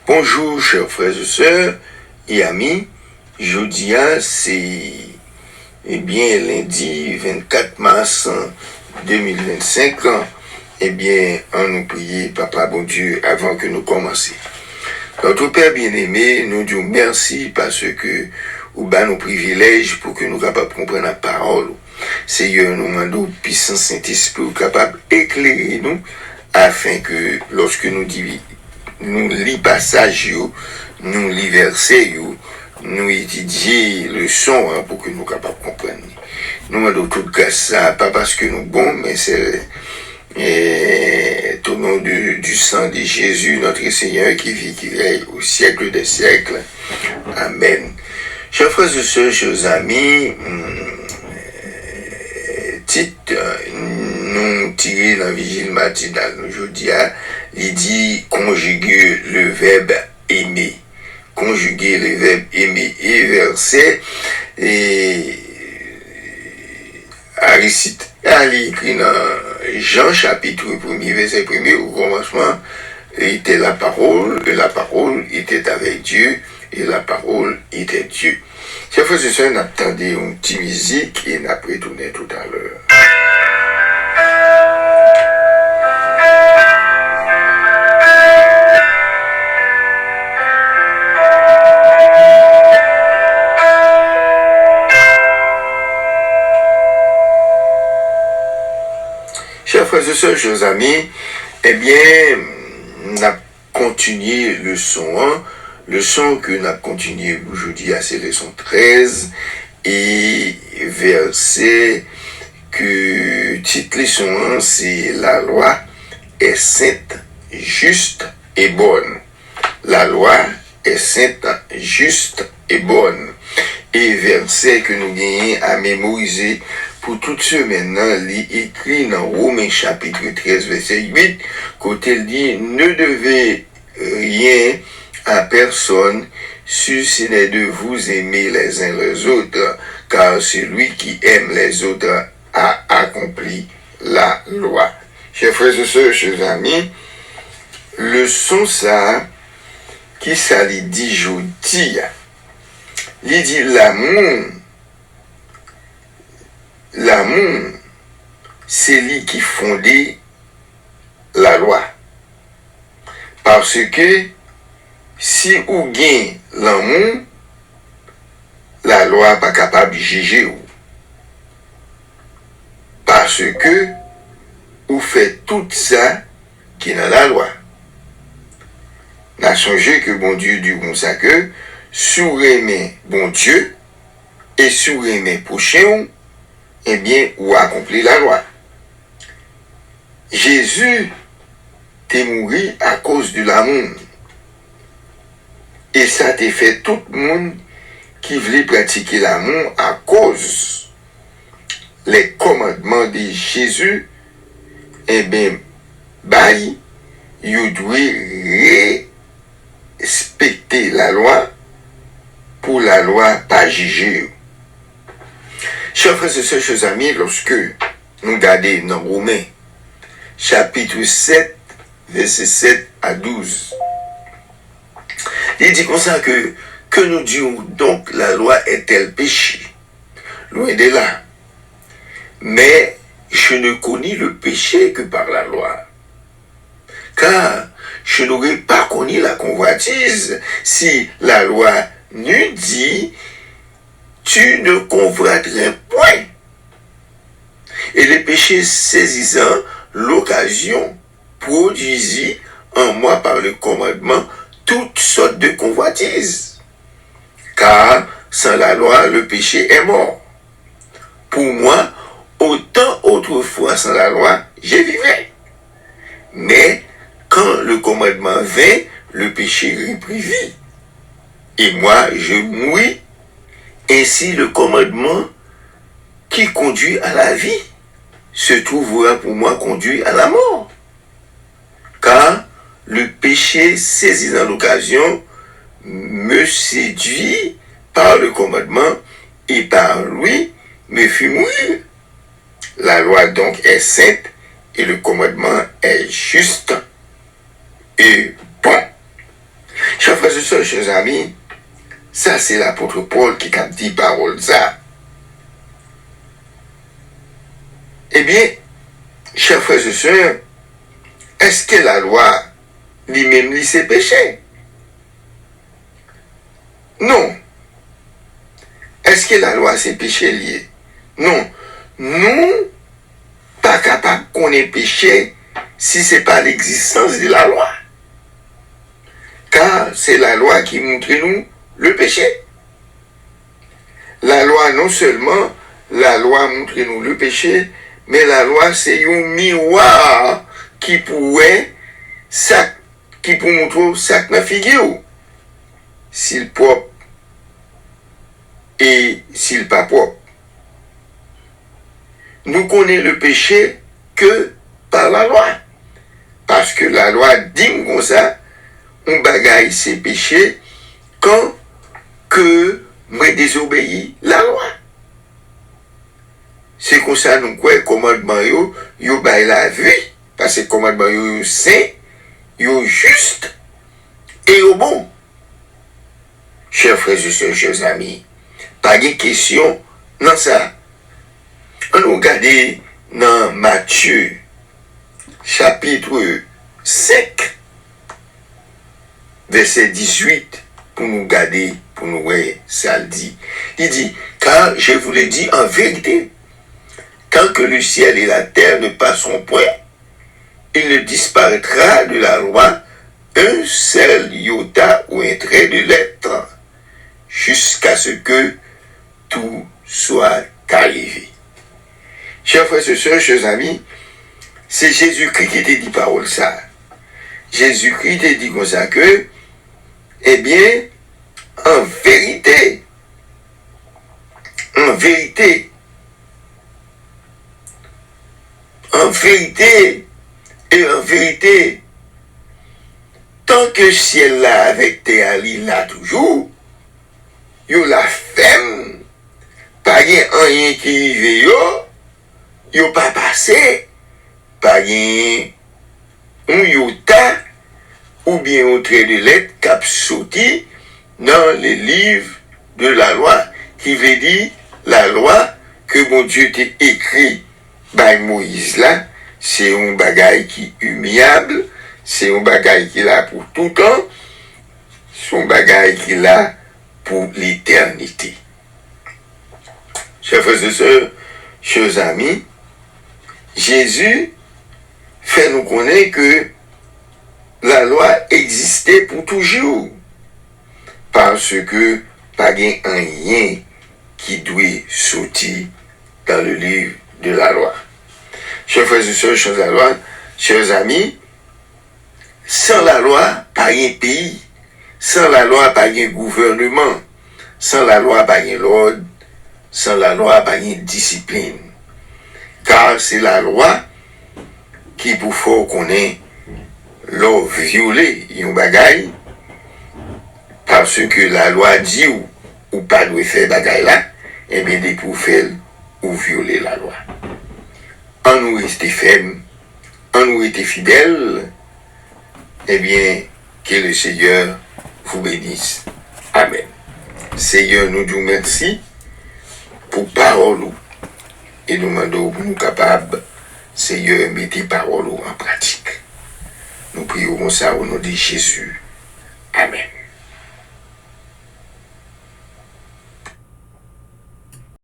Bonjour chers frères et sœurs et amis, jeudi c'est lundi 24 mars 2025, on nous prie Papa bon Dieu avant que nous commencions. Notre Père bien-aimé, nous disons merci parce que vous avez nos privilèges pour que nous capables de comprendre la parole. Seigneur, nous demandons puissance Saint-Esprit capable d'éclairer nous afin que lorsque nous lisons passage, nous lisons verset, nous étudions le son pour que nous capables de comprendre. Nous demandons tout ça, pas parce que nous bons, mais c'est au nom du sang de Jésus, notre Seigneur, qui vit, qui règne au siècle des siècles. Amen. Chers frères et sœurs, chers amis, nous tirons dans la vigile matinale aujourd'hui, il dit conjuguer le verbe aimer. Conjuguer le verbe aimer. Et verset, Aristide, elle écrit dans Jean chapitre 1er, verset 1er, au commencement était la parole, et la parole était avec Dieu, et la parole était Dieu. Chers frères et sœurs, on attendait une petite musique et on a retourné tout à l'heure. Chers frères et sœurs, chers amis, on a continué le son. Le son que nous avons continué aujourd'hui, c'est le son 13 et verset que titre son c'est la loi est sainte, juste et bonne. La loi est sainte, juste et bonne. Et verset que nous gagnons à mémoriser pour toute semaine, il écrit dans Romains chapitre 13, verset 8, côté il dit, ne devez rien à personne, si ce n'est de vous aimer les uns les autres, car celui qui aime les autres a accompli la loi. Chers frères et sœurs, chers amis, le son ça, qui ça lui dit jeudi, il dit l'amour, c'est lui qui fondait la loi. Parce que si vous gagnez l'amour, la loi n'est pas capable de juger. Parce que vous faites tout ça qui est dans la loi. N'a songé que bon Dieu dit comme ça que sous-aimer bon Dieu et sous-aimer prochain, vous accomplissez la loi. Jésus t'est mort à cause de l'amour. Et ça t'a fait tout le monde qui voulait pratiquer l'amour à cause les commandements de Jésus, il doit respecter la loi pour la loi pas juger. Chers frères et sœurs, chers amis, lorsque nous regardons dans Romains, chapitre 7, verset 7 à 12, il dit comme ça que nous disons donc la loi est-elle péché? Loin de là. Mais je ne connais le péché que par la loi. Car je n'aurais pas connu la convoitise si la loi n'eût dit tu ne convoiteras point. Et les péchés saisissant l'occasion produisit en moi par le commandement toutes sortes de convoitises. Car sans la loi, le péché est mort. Pour moi, autant autrefois sans la loi, je vivais. Mais quand le commandement vint, le péché reprit vie. Et moi, je mouris. Ainsi, le commandement qui conduit à la vie se trouvera pour moi conduit à la mort. Car le péché saisissant l'occasion me séduit par le commandement et par lui me fit mourir. La loi donc est sainte et le commandement est juste et bon. frères et sœurs, chers amis, ça c'est l'apôtre Paul qui a dit parole ça. Eh bien, chers frères et sœurs, est-ce que la loi lui-même lit ses péchés? Non. Est-ce que la loi c'est péché lié? Non. Nous, pas capable qu'on ait péché si ce n'est pas l'existence de la loi. Car c'est la loi qui montre nous le péché. La loi, non seulement la loi montre nous le péché, mais la loi c'est un miroir qui pourrait montrer ça dans la figure. S'il propre et s'il pas propre. Nous connaissons le péché que par la loi. Parce que la loi dit comme ça, on bagaille ses péchés quand que moi désobéis la loi. C'est comme ça nous quoi commandement yo bail la vie parce que commandement yo saint, yo juste et yo bon. Chers frères et sœurs, chers amis, pas de question dans ça. On nous regarde dans Matthieu chapitre 5 verset 18 pour nous garder, pour nous voir ça le dit. Il dit, car je vous le dis en vérité, tant que le ciel et la terre ne passeront point, il ne disparaîtra de la loi un seul iota ou un trait de lettre, jusqu'à ce que tout soit arrivé. Chers frères et sœurs, chers amis, c'est Jésus-Christ qui te dit parole ça. Jésus-Christ te dit comme ça que, eh bien, en vérité, tant que ciel là avec terre là toujours, yo la femme, pas rien qui vive yo pas passé, pas un iota ou bien un trait de lettre cap sorti dans les livres de la loi, qui veut dire la loi que mon Dieu t'a écrit par Moïse là, c'est un bagage qui est humiliable, c'est un bagage qui est là pour tout temps, c'est un bagage qui est là pour l'éternité. Chers frères et sœurs, chers amis, Jésus fait nous connaître que la loi existait pour toujours. Parce que pas rien qui doit sortir dans le livre de la loi. Chers frères et sœurs, chers amis, sans la loi, pas un pays. Sans la loi, pas un gouvernement. Sans la loi, pas un l'ordre. Sans la loi, pas une discipline. Car c'est la loi qui pour faut qu'on ait l'eau violée, yon bagaille, parce que la loi dit ou pas doit faire bagaille là, et bien des pour faire ou violer la loi. En nous rester ferme, en nous rester fidèles, eh bien, que le Seigneur vous bénisse. Amen. Seigneur, nous disons merci pour parole et nous demandons pour nous capables, Seigneur, mettez parole en pratique. Nous prions ça au nom de Jésus. Amen.